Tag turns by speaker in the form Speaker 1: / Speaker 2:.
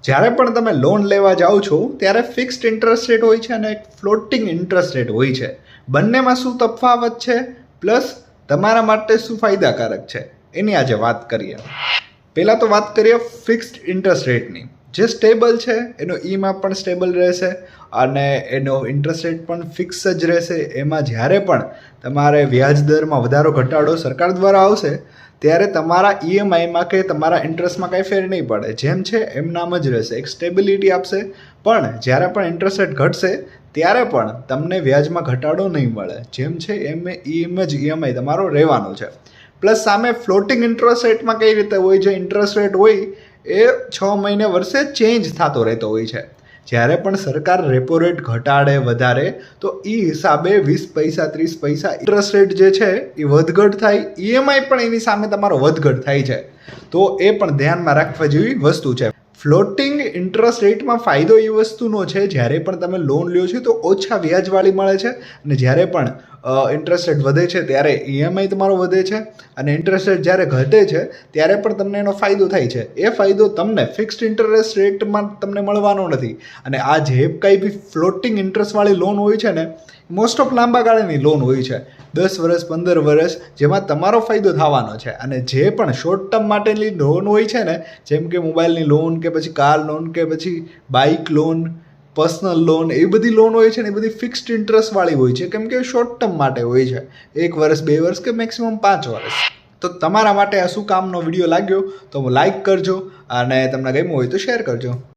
Speaker 1: જ્યારે પણ તમે લોન લેવા જાઓ છો ત્યારે ફિક્સ્ડ ઇન્ટરેસ્ટ રેટ હોય છે અને એક ફ્લોટિંગ ઇન્ટરેસ્ટ રેટ હોય છે. બંનેમાં શું તફાવત છે પ્લસ તમારા માટે શું ફાયદાકારક છે એની આજે વાત કરીએ. પહેલાં તો વાત કરીએ ફિક્સ્ડ ઇન્ટરેસ્ટ રેટની. જે સ્ટેબલ છે એનો ઈમાં પણ સ્ટેબલ રહેશે અને એનો ઇન્ટરેસ્ટ રેટ પણ ફિક્સ જ રહેશે. એમાં જ્યારે પણ તમારે વ્યાજ દરમાં વધારો ઘટાડો સરકાર દ્વારા આવશે ત્યારે તમારા ઈએમઆઈમાં કે તમારા ઇન્ટરેસ્ટમાં કાંઈ ફેર નહીં પડે, જેમ છે એમ નામ જ રહેશે, એક સ્ટેબિલિટી આપશે. પણ જ્યારે પણ ઇન્ટરેસ્ટ રેટ ઘટશે ત્યારે પણ તમને વ્યાજમાં ઘટાડો નહીં મળે, જેમ છે એમ જ ઈએમઆઈ તમારો રહેવાનો છે. પ્લસ સામે ફ્લોટિંગ ઇન્ટરેસ્ટ રેટમાં કઈ રીતે હોય, જે ઇન્ટરેસ્ટ રેટ હોય એ 6 મહિને વર્ષે ચેન્જ થતો રહેતો હોય છે. જ્યારે પણ સરકાર રેપો રેટ ઘટાડે વધારે તો એ હિસાબે 20 પૈસા 30 પૈસા ઇન્ટરેસ્ટ રેટ જે છે એ વધઘટ થાય, ઈએમઆઈ પણ એની સામે તમારો વધઘટ થાય છે. તો એ પણ ધ્યાનમાં રાખવા જેવી વસ્તુ છે. ફ્લોટિંગ ઇન્ટરેસ્ટ રેટમાં ફાયદો એ વસ્તુનો છે જ્યારે પણ તમે લોન લ્યો છો તો ઓછા વ્યાજવાળી મળે છે અને જ્યારે પણ ઇન્ટરેસ્ટ રેટ વધે છે ત્યારે ઈએમઆઈ તમારો વધે છે અને ઇન્ટરેસ્ટ રેટ જ્યારે ઘટે છે ત્યારે પણ તમને એનો ફાયદો થાય છે. એ ફાયદો તમને ફિક્સ્ડ ઇન્ટરેસ્ટ રેટમાં તમને મળવાનો નથી. અને આ જે કંઈ બી ફ્લોટિંગ ઇન્ટરેસ્ટવાળી લોન હોય છે ને, મોસ્ટ ઓફ લાંબા ગાળાની લોન હોય છે, 10 વર્ષ 15 વર્ષ, જેમાં તમારો ફાયદો થવાનો છે. અને જે પણ શોર્ટ ટર્મ માટેની લોન હોય છે ને, જેમ કે મોબાઈલની લોન કે પછી કાર લોન કે પછી બાઇક લોન, પર્સનલ લોન, એ બધી લોન હોય છે ને એ બધી ફિક્સ્ડ ઇન્ટરેસ્ટવાળી હોય છે, કેમ કે શોર્ટ ટર્મ માટે હોય છે, 1 વર્ષ 2 વર્ષ કે મેક્સિમમ 5 વર્ષ. તો તમારા માટે આ શું કામનો વિડીયો લાગ્યો તો લાઈક કરજો અને તમને ગમ્યું હોય તો શેર કરજો.